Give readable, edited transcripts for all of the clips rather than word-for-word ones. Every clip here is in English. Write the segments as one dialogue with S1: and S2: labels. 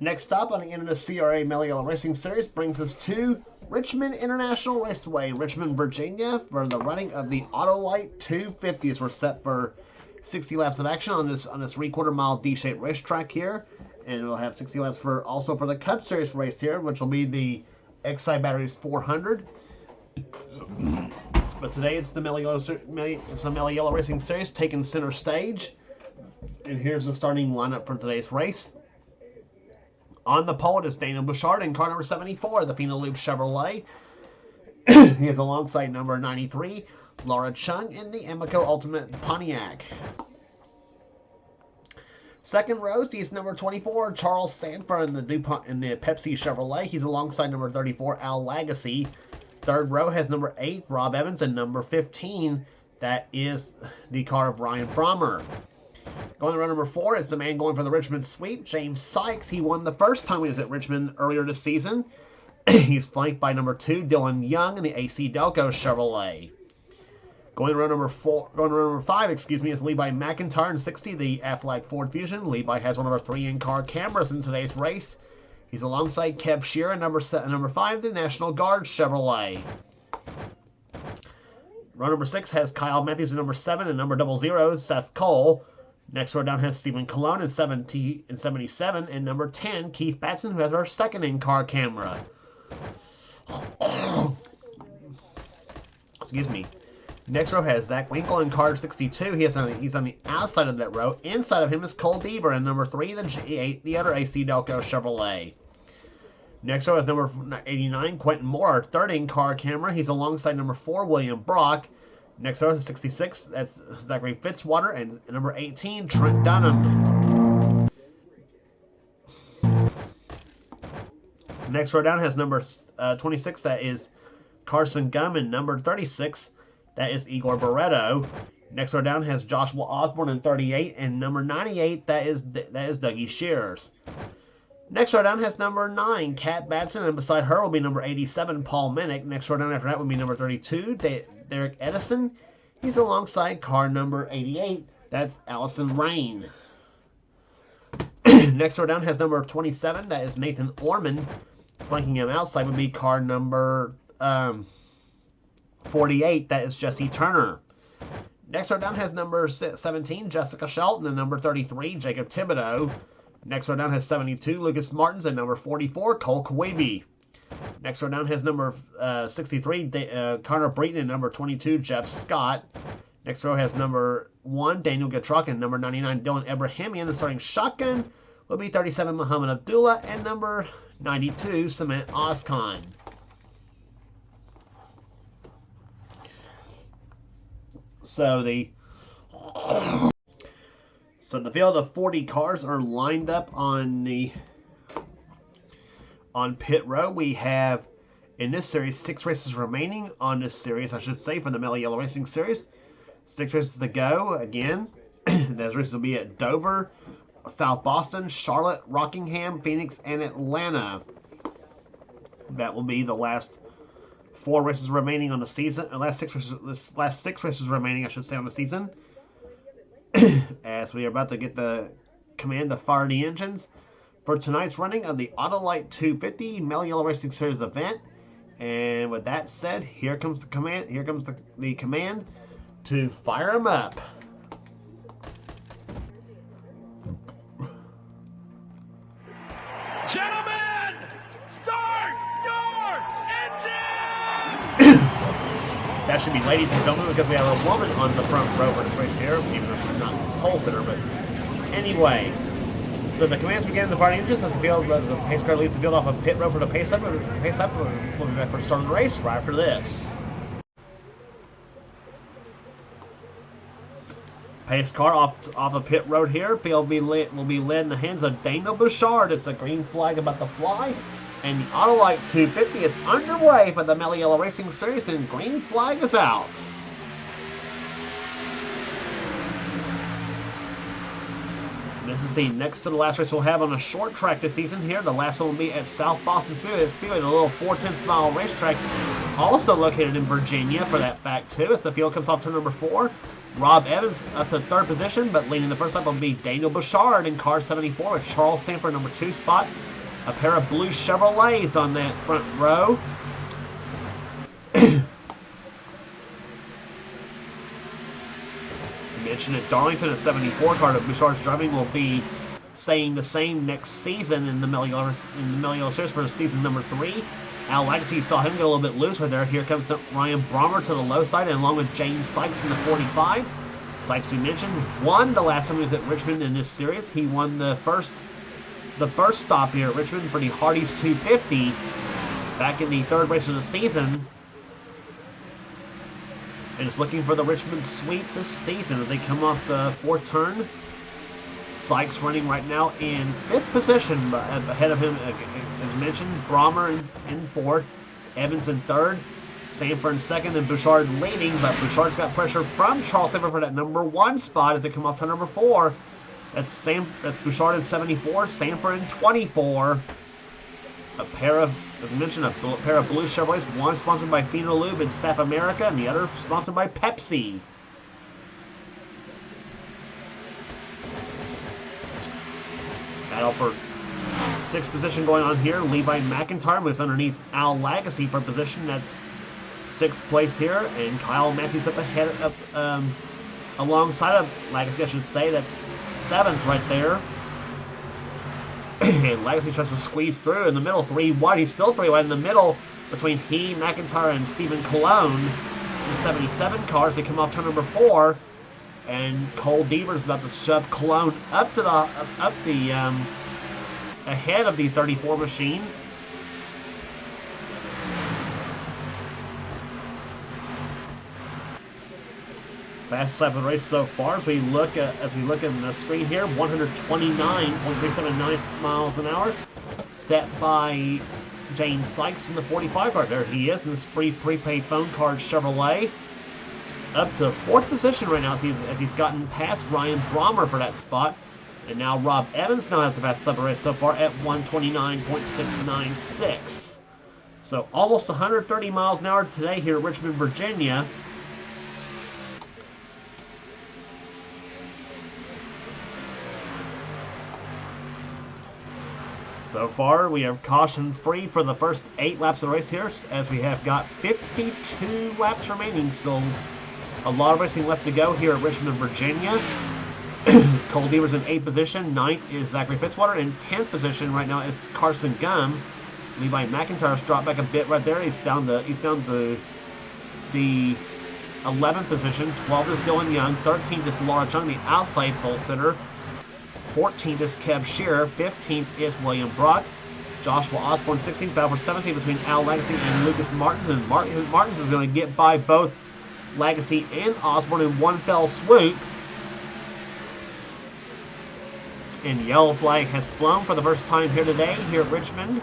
S1: Next up on the NNSCRA Mello Racing Series brings us to Richmond International Raceway in Richmond, Virginia for the running of the Autolite 250s. We're set for 60 laps of action on this 3/4 mile D-shaped racetrack here, and we'll have 60 laps for the Cup Series race here, which will be the XI Batteries 400. But today it's the Mello Racing Series taking center stage, and here's the starting lineup for today's race. On the pole, it is Daniel Bouchard in car number 74, the Fina Loop Chevrolet. He is alongside number 93, Laura Chung in the Emeco Ultimate Pontiac. Second row sees number 24, Charles Sanford in the Pepsi Chevrolet. He's alongside number 34, Al Lagacy. Third row has number 8, Rob Evans, and number 15, that is the car of Ryan Frommer. Going to row number 4, it's the man going for the Richmond sweep, James Sykes. He won the first time he was at Richmond earlier this season. He's flanked by number 2, Dylan Young in the AC Delco Chevrolet. Going to row number 5, is Levi McIntyre in 60, the Aflac Ford Fusion. Levi has one of our 3 in-car cameras in today's race. He's alongside Kev Shearer, number 5, the National Guard Chevrolet. Row number 6 has Kyle Matthews in number 7, and number 00, Seth Cole. Next row down has Stephen Colon in 77, and number 10, Keith Batson, who has our second in-car camera. Excuse me. Next row has Zach Winkle in car 62. He's on the outside of that row. Inside of him is Cole Deaver, and number 3, the G8, the other AC Delco Chevrolet. Next row is number 89, Quentin Moore, our third in-car camera. He's alongside number 4, William Brock. Next row is 66, that's Zachary Fitzwater, and number 18, Trent Dunham. Next row down has number 26, that is Carson Gum, and number 36, that is Igor Barreto. Next row down has Joshua Osborne in 38, and number 98, that is Dougie Shears. Next row down has number 9, Kat Batson, and beside her will be number 87, Paul Minnick. Next row down after that will be number 32, Derek Edison. He's alongside car number 88, that's Allison Rain. Next row down has number 27, that is Nathan Orman. Flanking him outside would be car number 48, that is Jesse Turner. Next row down has number 17, Jessica Shelton, and number 33, Jacob Thibodeau. Next row down has 72, Lucas Martins, and number 44, Cole Kawabe. Next row down has number 63, Connor Breton, and number 22, Jeff Scott. Next row has number 1, Daniel Gatruk, and number 99, Dylan Ebrahimian. The starting shotgun will be 37, Muhammad Abdullah, and number 92, Cement Ozcon. So the field of 40 cars are lined up on pit row. We have, in this series, 6 races remaining on this series, I should say, for the Mello Racing Series. 6 races to go again. Those races will be at Dover, South Boston, Charlotte, Rockingham, Phoenix, and Atlanta. That will be the last 4 races remaining on the season. Last 6 races remaining, I should say, on the season. As we are about to get the command to fire the engines for tonight's running of the Autolite 250 Mello Racing Series event. And with that said, here comes the command. Here comes the command to fire them up.
S2: Gentlemen, start your engine!
S1: That should be ladies and gentlemen, because we have a woman on the front row for this race here, even though she's not pole sitter, but anyway. So the commands begin the firing engines as the pace car leads the field off of pit row for the pace up. We'll be back for the start of the race right after this. Pace car off of pit road here. Field will be led in the hands of Daniel Bouchard. It's a green flag about to fly. And the Autolite 250 is underway for the Mello Racing Series, and green flag is out. This is the next to the last race we'll have on a short track this season here. The last one will be at South Boston Speedway, the little 4/10 mile racetrack, also located in Virginia for that fact too. As the field comes off turn number 4, Rob Evans up to 3rd position, but leading the first lap will be Daniel Bouchard in car 74 with Charles Sanford number 2 spot. A pair of blue Chevrolets on that front row. Mentioned at Darlington, a 74 car that Bouchard's driving will be staying the same next season in the Mello Series for season number 3. Al Legacy saw him get a little bit loose right there. Here comes Ryan Brommer to the low side, and along with James Sykes in the 45. Sykes, we mentioned, won the last time he was at Richmond in this series. He won the first stop here at Richmond for the Hardee's 250 back in the 3rd race of the season. And is looking for the Richmond sweep this season as they come off the 4th turn. Sykes running right now in 5th position, but ahead of him, as mentioned, Brommer in 4th, Evans in 3rd, Sanford in 2nd, and Bouchard leading, but Bouchard's got pressure from Charles Sanford for that number 1 spot as they come off turn number 4. That's Bouchard in 74, Sanford in 24. A pair of, as I mentioned, a pair of blue Chevrolets, one sponsored by Phenolube and Staff America, and the other sponsored by Pepsi. Battle for 6th position going on here. Levi McIntyre moves underneath Al Legacy for position. That's 6th place here, and Kyle Matthews up ahead alongside of Legacy, I should say. That's 7th right there. And Legacy tries to squeeze through in the middle, 3 wide. He's still 3 wide in the middle between he, McIntyre, and Stephen Cologne. The 77 cars. They come off turn number 4, and Cole Deaver's about to shove Cologne up to the ahead of the 34 machine. Fast lap of the race so far as we look at the screen here, 129.379 miles an hour, set by James Sykes in the 45 car. There he is in this free prepaid phone card Chevrolet, up to 4th position right now as he's gotten past Ryan Brommer for that spot, and now Rob Evans now has the fastest lap of the race so far at 129.696. So almost 130 miles an hour today here at Richmond, Virginia. So far, we have caution free for the first 8 laps of the race here, as we have got 52 laps remaining. So a lot of racing left to go here at Richmond, Virginia. Cole Deaver's in 8th position. 9th is Zachary Fitzwater. In 10th position right now is Carson Gum. Levi McIntyre's dropped back a bit right there. He's down to the 11th position. 12th is Dylan Young. 13th is Laura Chung, the outside pole sitter. 14th is Kev Shearer. 15th is William Brock. Joshua Osborne, 16th. Battle for 17th between Al Legacy and Lucas Martins. And Martins is going to get by both Legacy and Osborne in one fell swoop. And yellow flag has flown for the first time here today, here at Richmond.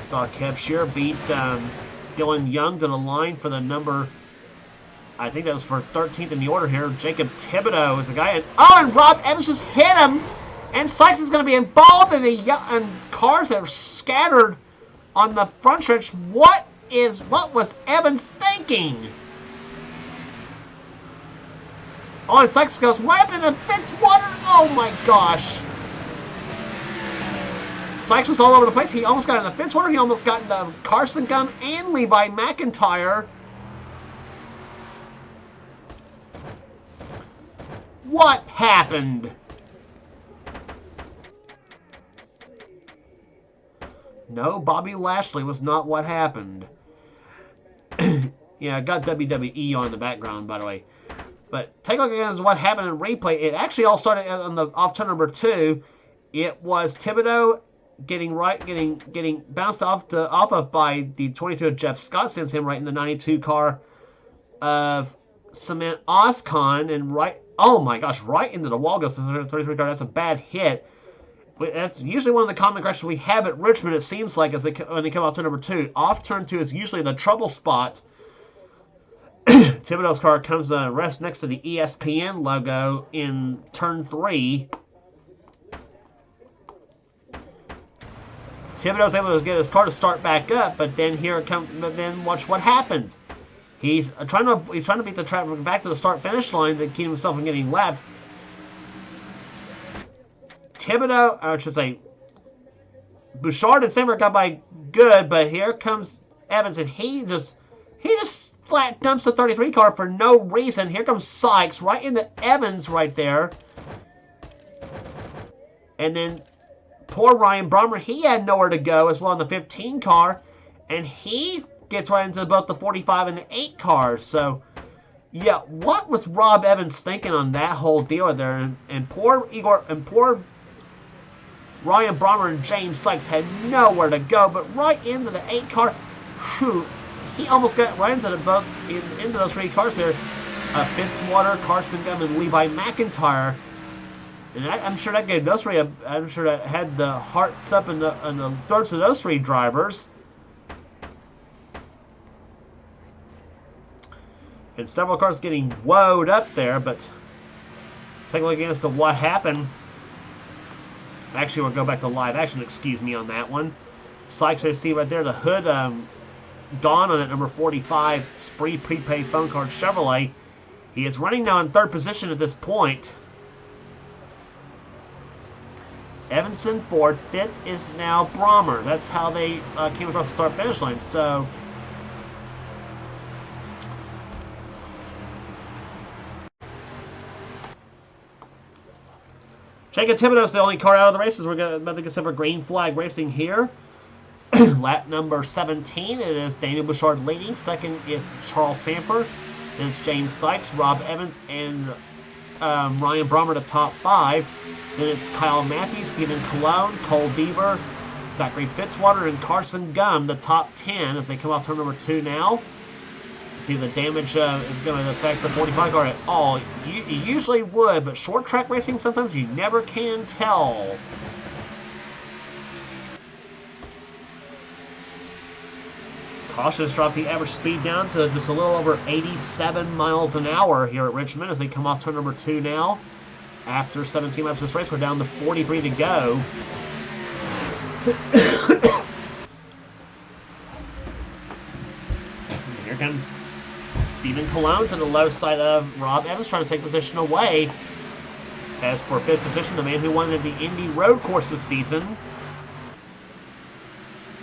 S1: Saw Kev Shearer beat Dylan Young to the line for the number, I think that was for 13th in the order here. Jacob Thibodeau is the guy. And Rob Evans just hit him. And Sykes is going to be involved in and cars that are scattered on the front stretch. What was Evans thinking? Oh, and Sykes goes right up into Fitzwater. Oh my gosh. Sykes was all over the place. He almost got into Fitzwater. He almost got into Carson Gum and Levi McIntyre. What happened? No, Bobby Lashley was not what happened. Yeah, I got WWE on in the background, by the way. But take a look at what happened in replay. It actually all started on the off turn number 2. It was Thibodeau getting bounced off of by the 22 of Jeff Scott, sends him right in the 92 car of Cement Oscon, and right into the wall goes the 33 car. That's a bad hit. But that's usually one of the common crashes we have at Richmond, it seems like, when they come off turn number 2. Off turn 2 is usually the trouble spot. Thibodeau's car comes to rest next to the ESPN logo in turn 3. Thibodeau's able to get his car to start back up, but then here it comes. But then watch what happens. He's trying to beat the traffic back to the start-finish line to keep himself from getting left. Thibodeau, or I should say, Bouchard and Sandberg got by good, but here comes Evans, and he just flat dumps the 33 car for no reason. Here comes Sykes right into Evans right there. And then poor Ryan Brommer, he had nowhere to go as well in the 15 car, and he gets right into both the 45 and the 8 cars. So, yeah, what was Rob Evans thinking on that whole deal there? And poor Ryan Brommer and James Sykes had nowhere to go, but right into the 8 car, whew, he almost got right into into those 3 cars here. Fitzwater, Carson Gum, and Levi McIntyre. And I'm sure that gave those 3, I'm sure that had the hearts up in the throats of those 3 drivers. And several cars getting woed up there, but take a look as to what happened. Actually, we'll go back to live action, excuse me on that one. Sykes, there, see right there, the hood gone on that number 45 Spree prepaid phone card Chevrolet. He is running now in 3rd position at this point. Evanson, Ford, 5th is now Brommer. That's how they came across the start-finish line. So, Jacob Thibodeau's the only car out of the races. We're about to get some green flag racing here. Lap number 17. It is Daniel Bouchard leading. 2nd is Charles Sanford. Then it's James Sykes, Rob Evans, and Ryan Brommer to top 5. Then it's Kyle Matthews, Stephen Cologne, Cole Beaver, Zachary Fitzwater, and Carson Gum, the top 10 as they come off turn number 2 now. See if the damage is going to affect the 45 car at all. You usually would, but short track racing, sometimes you never can tell. Cautions drop the average speed down to just a little over 87 miles an hour here at Richmond as they come off turn number 2 now. After 17 laps of this race, we're down to 43 to go. Here comes Stephen Cologne to the low side of Rob Evans, trying to take position away. As for 5th position, the man who won the Indy Road Course this season.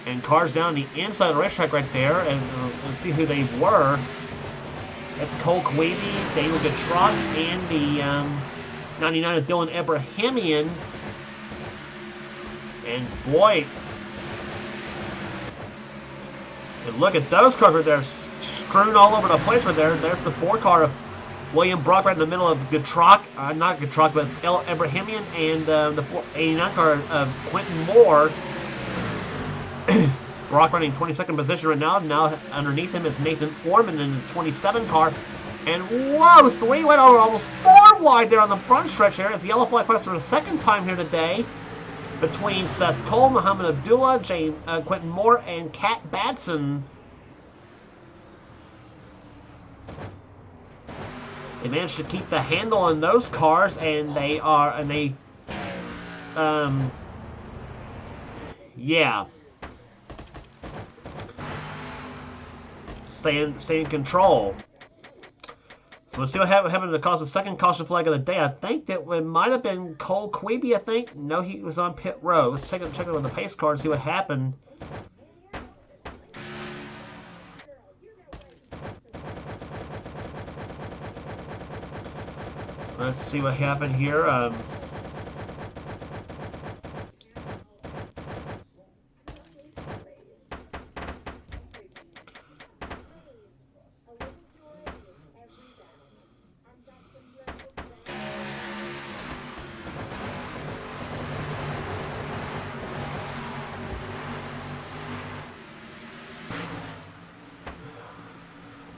S1: And cars down the inside of the racetrack right there, and let's see who they were. That's Cole Quavey, Daniel Gatrot, and the 99 of Dylan Abrahamian. And boy, and look at those cars right there, strewn all over the place right there. There's the 4 car of William Brock right in the middle of Gatrot, not Gatrot, but El Abrahamian, and the 89 car of Quentin Moore. Brock running 22nd position right now. Now underneath him is Nathan Orman in the 27 car. And whoa, 3 went over almost 4 wide there on the front stretch here as the yellow flag flies for the 2nd time here today between Seth Cole, Muhammad Abdullah, Quentin Moore, and Kat Batson. They managed to keep the handle on those cars, and yeah. Stay in control. So we'll see what happened to cause the 2nd caution flag of the day. I think that it might have been Cole Queeby, I think. No, he was on pit road. Let's check it with the pace car and see what happened. Let's see what happened here.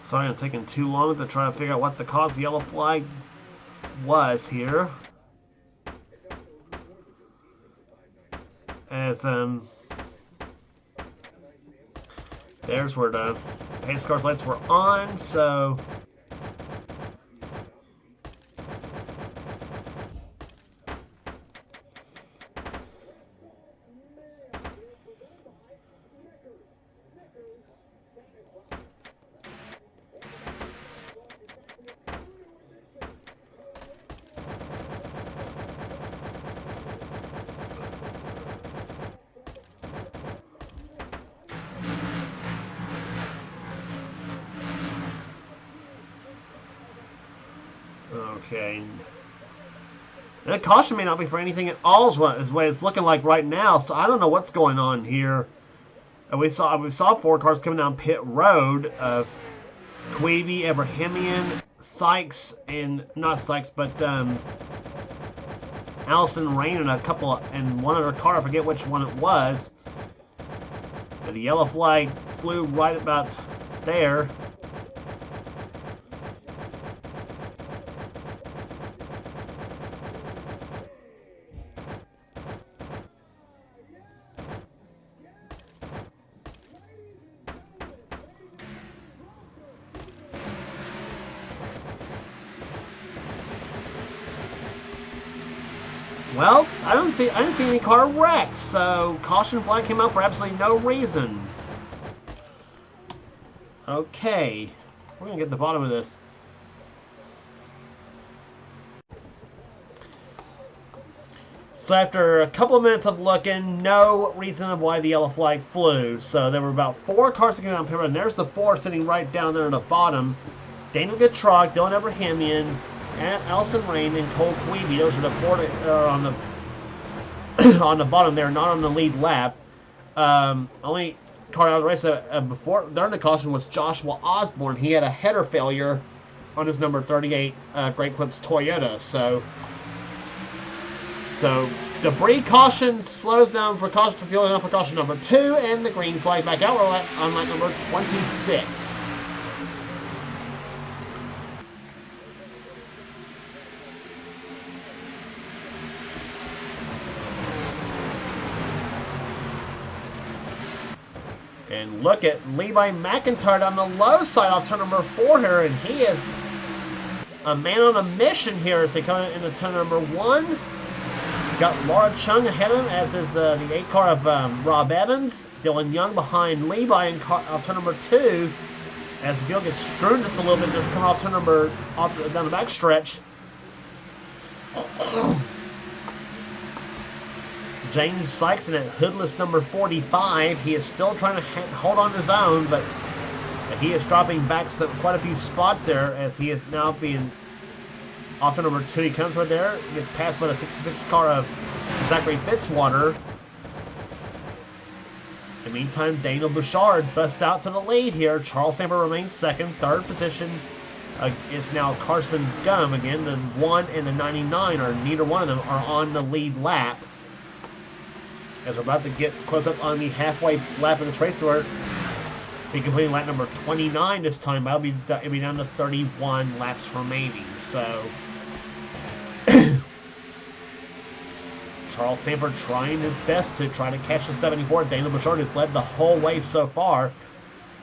S1: Sorry, I'm taking too long to try to figure out what the cause of the yellow flag was here. As there's where the pace car's lights were on, so Okay. And caution may not be for anything at all is what it's looking like right now, so I don't know what's going on here. And we saw 4 cars coming down pit road of Queeby, Abrahamian, Sykes, and not Sykes, but Allison Rain and one other car. I forget which one it was. And the yellow flag flew right about there. Well, I didn't see any car wrecks, so caution flag came out for absolutely no reason. Okay, we're gonna get to the bottom of this. So after a couple of minutes of looking, no reason of why the yellow flag flew. So there were about 4 cars sitting down here, and there's the 4 sitting right down there at the bottom. Daniel Getrock, Dylan Abrahamian, Allison Rain, and Cole Queeby. Those are the 4 that are on the on the bottom there, not on the lead lap. Only car out of the race before during the caution was Joshua Osborne. He had a header failure on his number 38 Great Clips Toyota. So debris caution slows down for caution to fuel enough for caution number 2, and the green flag back out. We're on lap number 26. And look at Levi McIntyre on the low side off turn number 4 here, and he is a man on a mission here as they come into turn number 1. He's got Laura Chung ahead of him, as is the 8 car of Rob Evans. Dylan Young behind Levi in turn number 2. As the field gets strewn just a little bit, just coming off turn number down the back stretch. James Sykes in at hoodless number 45. He is still trying to hold on his own, but he is dropping back quite a few spots there as he is now being off to number 2. He comes right there, gets passed by the 66 car of Zachary Fitzwater. In the meantime, Daniel Bouchard busts out to the lead here. Charles Samper remains second. Third position is now Carson Gum again. The 1 and the 99 neither one of them are on the lead lap. As we're about to get close up on the halfway lap of this race, we're be completing lap number 29 this time. It'll be down to 31 laps remaining. So Charles Samper trying his best to try to catch the 74. Daniel Bouchard has led the whole way so far.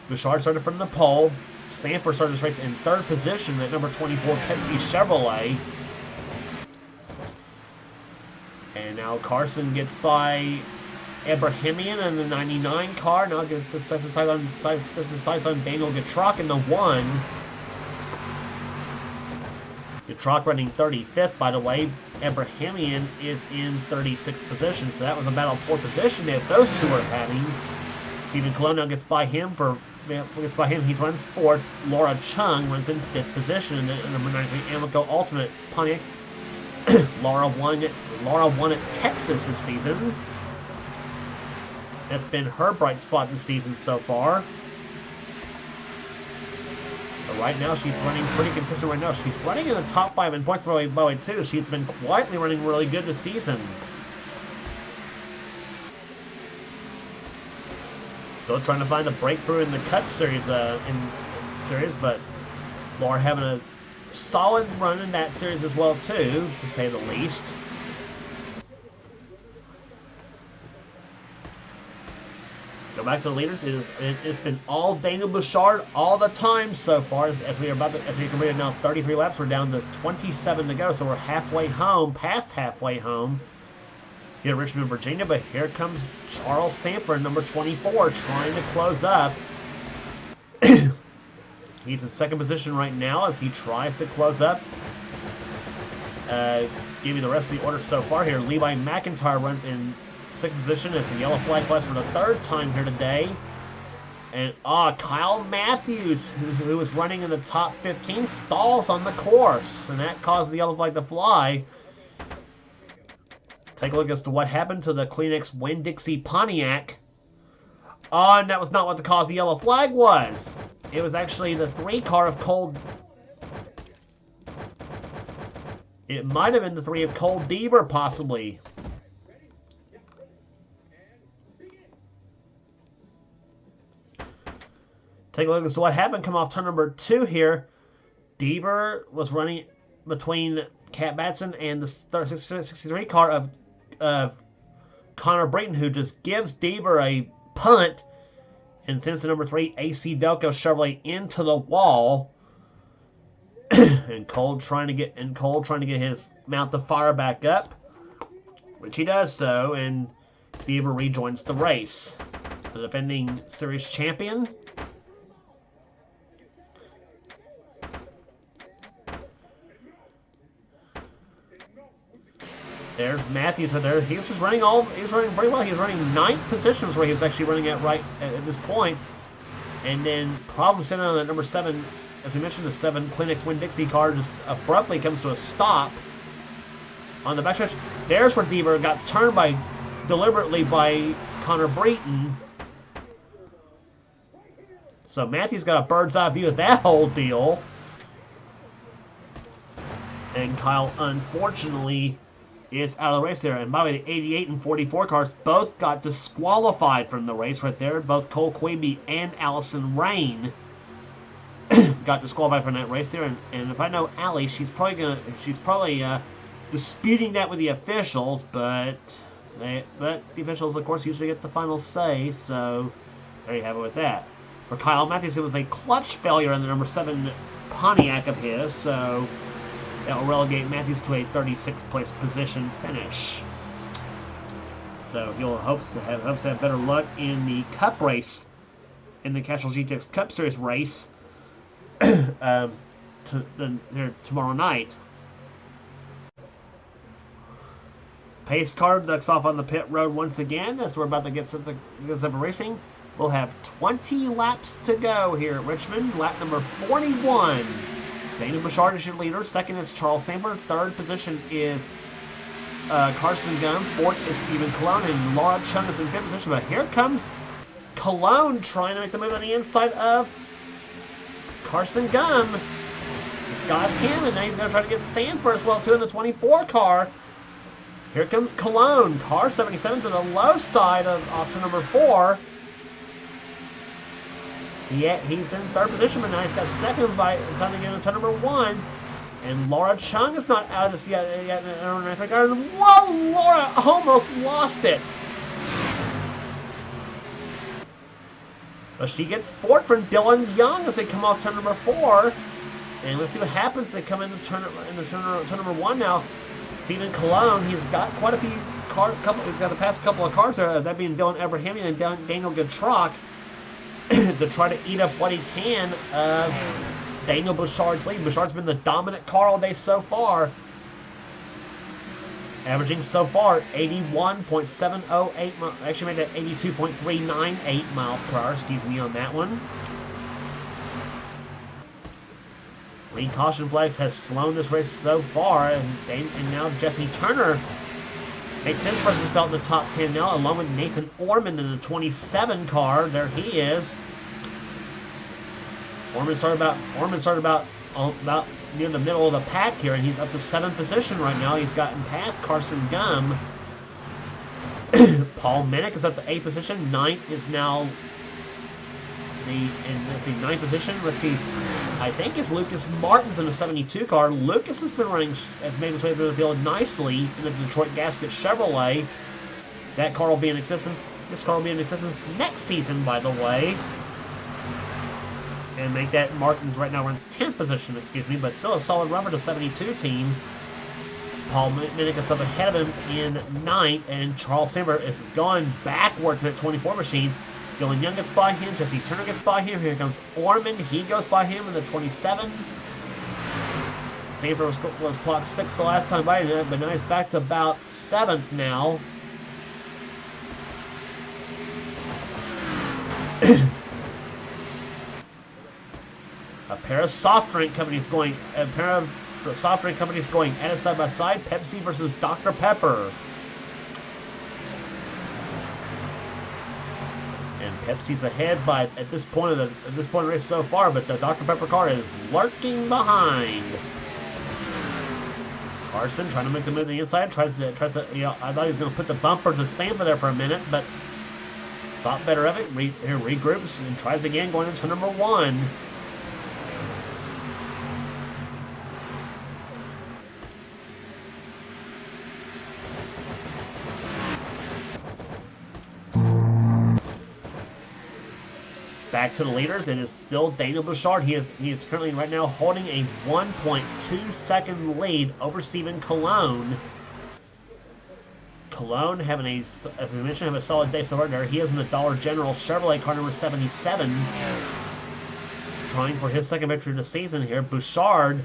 S1: Bouchard started from the pole. Samper started this race in 3rd position at number 24 Pepsi Chevrolet. And now Carson gets by Abrahamian in the 99 car. Now gets sets his sights on Daniel Getrock in the 1. Getrock running 35th, by the way. Abrahamian is in 36th position, so that was a battle for position if those two are having. Stephen Colon now gets by him. He runs 4th. Laura Chung runs in 5th position in the number 93 Amoco Ultimate Pontiac. Laura won at Texas this season. That's been her bright spot this season so far. But right now, she's running pretty consistent right now. She's running in the top 5 in points by the way, too. She's been quietly running really good this season. Still trying to find the breakthrough in the Cup Series, but Laura having a solid run in that series as well, too, to say the least. Go back to the leaders. It's been all Daniel Bouchard all the time so far. As we completed now 33 laps, we're down to 27 to go, so we're halfway home, past halfway home here in Richmond, Virginia. But here comes Charles Samper, number 24, trying to close up. He's in 2nd position right now as he tries to close up. Give you the rest of the order so far here. Levi McIntyre runs in 6th position as the yellow flag flies for the 3rd time here today. And Kyle Matthews, who was running in the top 15, stalls on the course, and that caused the yellow flag to fly. Take a look as to what happened to the Kleenex Winn-Dixie Pontiac. And that was not what the cause of the yellow flag was. It was actually the 3 car of Cole. It might have been the 3 of Cole Deaver, possibly. Take a look as to what happened. Come off turn number 2 here. Deaver was running between Cat Batson and the 63 car of Connor Brayton, who just gives Deaver a punt and sends the number 3 AC Delco Chevrolet into the wall. and Cole trying to get his mount to fire back up, which he does so, and Deaver rejoins the race. The defending series champion. There's Matthews right there. He was running pretty well. He was running 9th positions where he was actually running at right at this point. And then problem sitting on that number 7, as we mentioned, the 7 Kleenex Winn-Dixie car just abruptly comes to a stop on the backstretch. There's where Deaver got turned deliberately by Connor Brayton. So Matthews got a bird's eye view of that whole deal. And Kyle, unfortunately, is out of the race there. And by the way, the 88 and 44 cars both got disqualified from the race right there. Both Cole Quimby and Allison Rain got disqualified from that race there. And if I know Allie, she's probably disputing that with the officials, but the officials, of course, usually get the final say. So there you have it with that. For Kyle Matthews, it was a clutch failure on the number 7 Pontiac of his. So that will relegate Matthews to a 36th place position finish. So he'll hopes to have better luck in the Cup race, in the Casual GTX Cup Series race tomorrow night. Pace car ducks off on the pit road once again as we're about to get set for racing. We'll have 20 laps to go here at Richmond. Lap number 41. Daniel Bouchard is your leader. Second is Charles Samper. Third position is Carson Gum. Fourth is Stephen Cologne. And Laura Chung is in fifth position. But here comes Cologne trying to make the move on the inside of Carson Gum. He's got him, and now he's going to try to get Samper as well, too, in the 24 car. Here comes Cologne. Car 77 to the low side of turn number 4. He's in third position, but now he's got second by the time to get into turn number 1. And Laura Chung is not out of this yet in her ninth regard. Whoa, Laura almost lost it. But she gets fourth from Dylan Young as they come off turn number 4. And let's see what happens. They come into turn number 1 now. Stephen Cologne, he's got quite a few he's got the past couple of cars there, that being Dylan Abrahamian and Daniel Goodrock, to try to eat up what he can of Daniel Bouchard's lead. Bouchard's been the dominant car all day so far, averaging so far 81.708 miles. Actually made that 82.398 miles per hour, excuse me on that one. Lead caution flags has slowed this race so far, and now Jesse Turner makes his presence felt in the top 10 now, along with Nathan Orman in the 27 car. There he is. Orman started about near the middle of the pack here, and he's up to 7th position right now. He's gotten past Carson Gum. Paul Minnick is up to 8th position. 9th is now let's see, 9th position. Let's see, I think it's Lucas Martin's in the 72 car. Lucas has made his way through the field nicely in the Detroit Gasket Chevrolet. That car will be in existence. This car will be in existence next season, by the way. And make that Martin's right now runs 10th position, excuse me, but still a solid run for the 72 team. Paul Minnick is up ahead of him in 9th, and Charles Samper is going backwards in that 24 machine. Dylan Young gets by him. Jesse Turner gets by him. Here comes Orman. He goes by him in the 27. Samper was clocked 6th the last time by him, but now he's back to about 7th now. pair of soft drink companies going at it side by side. Pepsi versus Dr. Pepper. And Pepsi's ahead by at this point of the race so far, but the Dr. Pepper car is lurking behind. Carson trying to make the move to the inside, tries to, I thought he was going to put the bumper to Stanford there for a minute, but thought better of it. Regroups and tries again, going into number 1. Back to the leaders, it is still Daniel Bouchard. He is currently right now holding a 1.2 second lead over Stephen Colon. Colon having as we mentioned, have a solid day so far there. He is in the Dollar General Chevrolet car number 77. Trying for his second victory of the season here. Bouchard,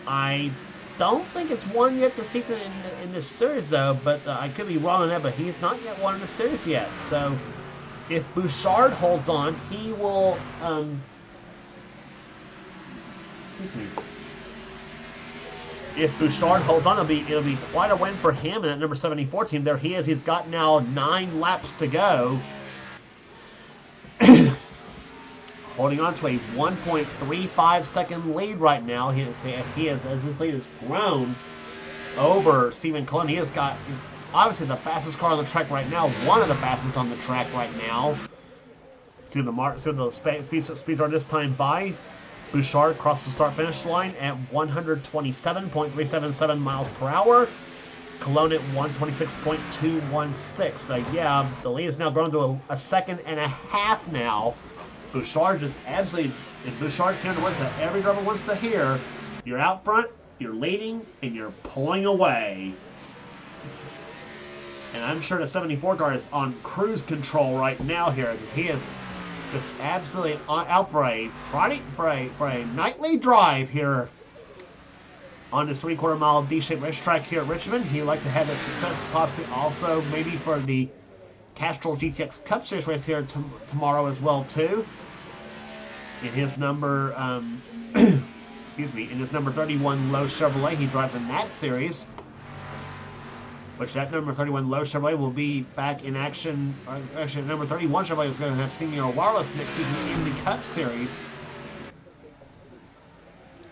S1: I don't think it's won yet this season in this series though, but I could be wrong on that, but he's not yet won in the series yet, so if Bouchard holds on, he will, excuse me. If Bouchard holds on, it'll be quite a win for him in that number 74 team. There he is. He's got now 9 laps to go. Holding on to a 1.35 second lead right now. He is, as this lead has grown over Stephen Colon. He's obviously the fastest car on the track right now, one of the fastest on the track right now. See the speeds are this time by. Bouchard crossed the start-finish line at 127.377 miles per hour. Colon at 126.216. So yeah, the lead has now grown to a second and a half now. Bouchard just absolutely, if Bouchard's hearing the words that every driver wants to hear, you're out front, you're leading, and you're pulling away. And I'm sure the 74 car is on cruise control right now here, because he is just absolutely out for a nightly drive here on this 3/4 mile D-shaped racetrack here at Richmond. He'd like to have that success possibly also maybe for the Castrol GTX Cup Series race here tomorrow as well too. In his number, excuse me, in his number 31 Lowe Chevrolet, he drives in that series. Which that number 31 Lowe Chevrolet will be back in action. Actually, number 31 Chevrolet is going to have Senior Wireless next season in the Cup Series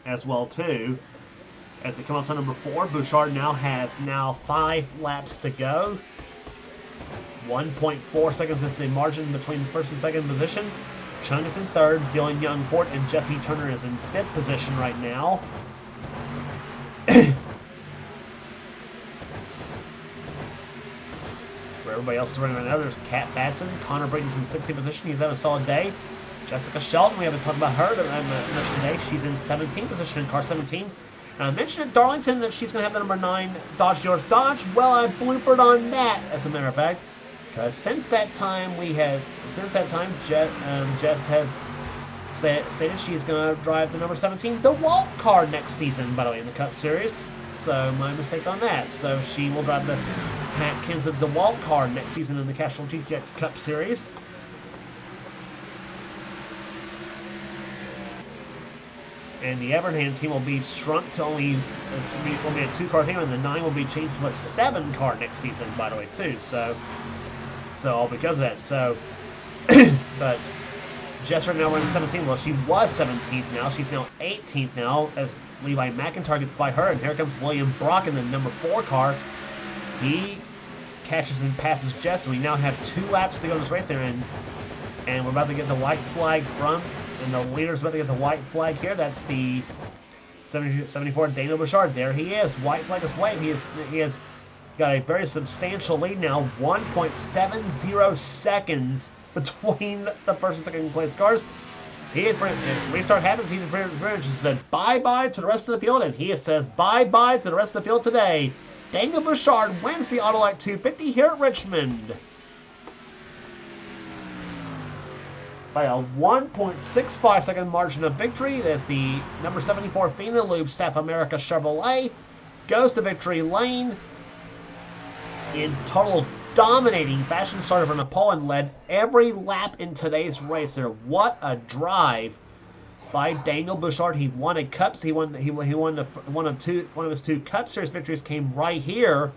S1: as well too. As they come up to number 4, Bouchard now has 5 laps to go. 1.4 seconds is the margin between first and second position. Chung is in third, Dylan Young fourth, and Jesse Turner is in 5th position right now. Everybody else is running right now. There's Kat Batson. Connor Brayton's in 16th position. He's having a solid day. Jessica Shelton, we haven't talked about her that I mentioned today. She's in 17th position in car 17. And I mentioned at Darlington that she's going to have the number 9 Dodge George Dodge. Well, I bloopered on that, as a matter of fact. Because since that time, Jess has stated she's going to drive the number 17 DeWalt car next season, by the way, in the Cup Series. So, my mistake on that. So, she will drive the Matt Kenseth DeWalt car next season in the Castrol GTX Cup Series. And the Evernham team will be shrunk to only will be a 2-car team, and the 9 will be changed to a 7-car next season, by the way, too. So all because of that. So, but Jess right now running 17. Well, she was 17th now. She's now 18th now as Levi McIntyre gets by her, and here comes William Brock in the number 4 car. He catches and passes Jess, so we now have 2 laps to go in this race here, and we're about to get the white flag from, and the leader's about to get the white flag here. That's the 74 Daniel Bouchard. There he is. White flag is waved. He has got a very substantial lead now, 1.70 seconds between the first and second place cars. If restart happens, he's pretty much said bye-bye to the rest of the field, and he says bye-bye to the rest of the field today. Daniel Bouchard wins the Autolite 250 here at Richmond by a 1.65 second margin of victory. As the number 74 Fina Lube Staff America Chevrolet goes to victory lane in total dominating fashion. Started from the pole and led every lap in today's race there. What a drive by Daniel Bouchard. He won a Cup. He won one of his 2 Cup Series victories came right here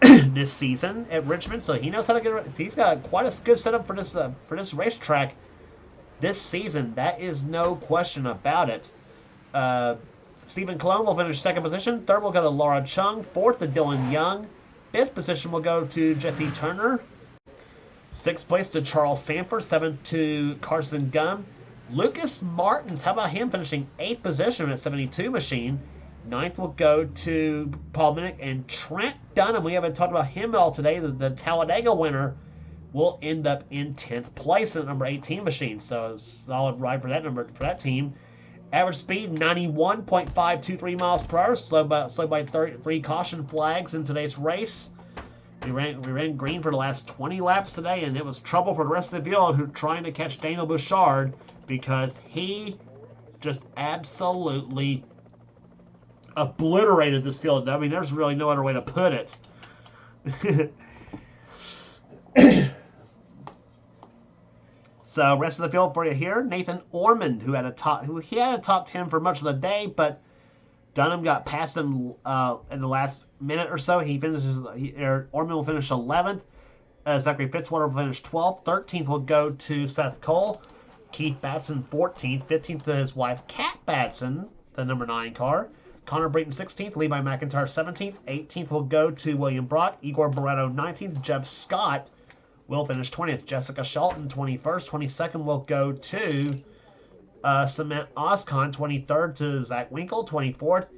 S1: this season at Richmond. So he knows how to get. He's got quite a good setup for this racetrack this season. That is no question about it. Stephen Cologne will finish 2nd position. 3rd will go to Laura Chung. 4th to Dylan Young. 5th position will go to Jesse Turner. 6th place to Charles Sanford. 7th to Carson Gum. Lucas Martins, how about him finishing 8th position at 72 machine? 9th will go to Paul Minnick, and Trent Dunham. We haven't talked about him at all today. The Talladega winner will end up in 10th place at number 18 machine. So solid ride for that team. Average speed 91.523 miles per hour. Slow by 3 caution flags in today's race. We ran green for the last 20 laps today, and it was trouble for the rest of the field who trying to catch Daniel Bouchard because he just absolutely obliterated this field. I mean, there's really no other way to put it. So, rest of the field for you here. Nathan Ormond, who had a top 10 for much of the day, but Dunham got past him in the last minute or so. Ormond will finish 11th. Zachary Fitzwater will finish 12th. 13th will go to Seth Cole. Keith Batson 14th. 15th to his wife Kat Batson, the number 9 car. Connor Breton 16th. Levi McIntyre 17th. 18th will go to William Brock. Igor Barreto 19th. Jeff Scott will finish 20th. Jessica Shelton 21st. 22nd will go to Cement Oscon. 23rd to Zach Winkle. 24th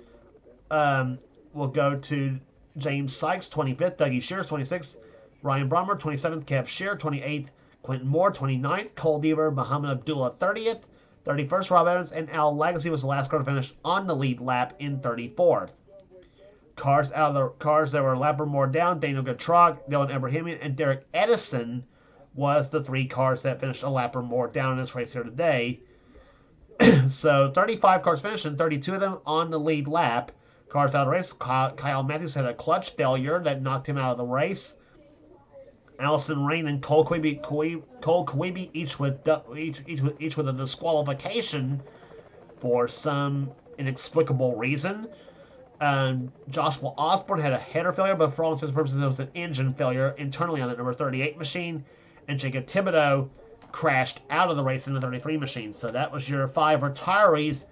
S1: will go to James Sykes. 25th, Dougie Shears. 26th, Ryan Brommer. 27th, Kev Shear. 28th, Quentin Moore. 29th, Cole Deaver. Muhammad Abdullah 30th. 31st, Rob Evans. And Al Legacy was the last car to finish on the lead lap in 34th. Cars that were a lap or more down: Daniel Gatrog, Dylan Abrahamian, and Derek Edison was the 3 cars that finished a lap or more down in this race here today. So 35 cars finished, and 32 of them on the lead lap. Cars out of the race: Kyle Matthews had a clutch failure that knocked him out of the race. Allison Rain and Cole Queeby each with a disqualification for some inexplicable reason. Joshua Osborne had a header failure, but for all intents and purposes, it was an engine failure internally on the number 38 machine. And Jacob Thibodeau crashed out of the race in the 33 machine. So that was your 5 retirees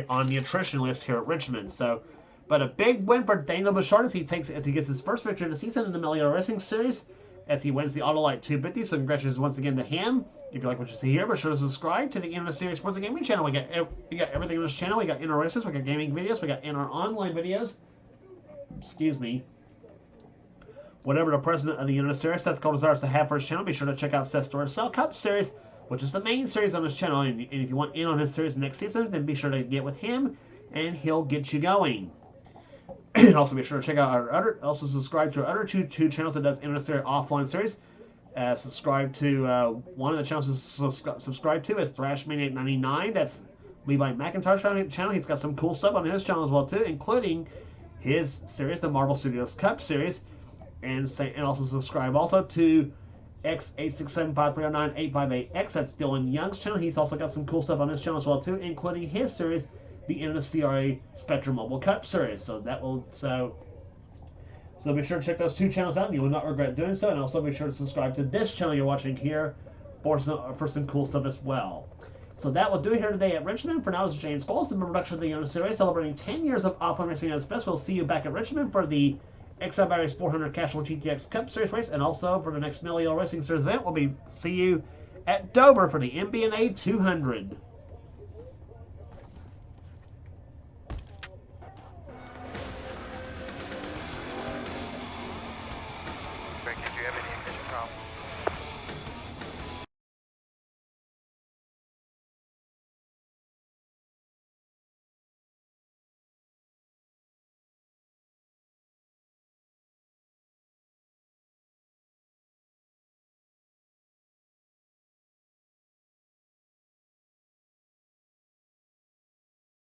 S1: on the attrition list here at Richmond. So, but a big win for Daniel Bouchard as he gets his first victory of the season in the Mello Racing Series as he wins the Autolite 250. So congratulations once again to him. If you like what you see here, be sure to subscribe to the NNSCRA Sports and Gaming channel. We got everything on this channel. We got inner races, we got gaming videos, we got inner online videos. Excuse me. Whatever the president of the NNSCRA, Seth Cole, desires to have for his channel, be sure to check out Seth's Duracell Cup Series, which is the main series on his channel. And if you want in on his series next season, then be sure to get with him, and he'll get you going. And also be sure to check out also subscribe to our other two channels that does NNSCRA offline series. Subscribe to one of the channels to subscribe to is Thrashmania899. That's Levi McIntyre's channel. He's got some cool stuff on his channel as well too, including his series, the Marvel Studios Cup series. And also subscribe also to X8675309858X. That's Dylan Young's channel. He's also got some cool stuff on his channel as well too, including his series, the NNSCRA Spectrum Mobile Cup series. So be sure to check those 2 channels out, and you will not regret doing so. And also be sure to subscribe to this channel you're watching here for some cool stuff as well. So that will do it here today at Richmond. For now, this is James Cole, the production of the NNSCRA, celebrating 10 years of offline racing at its best. We'll see you back at Richmond for the XI Barriers 400 Casual GTX Cup Series race, and also for the next Mello Racing Series event, see you at Dover for the MBNA 200.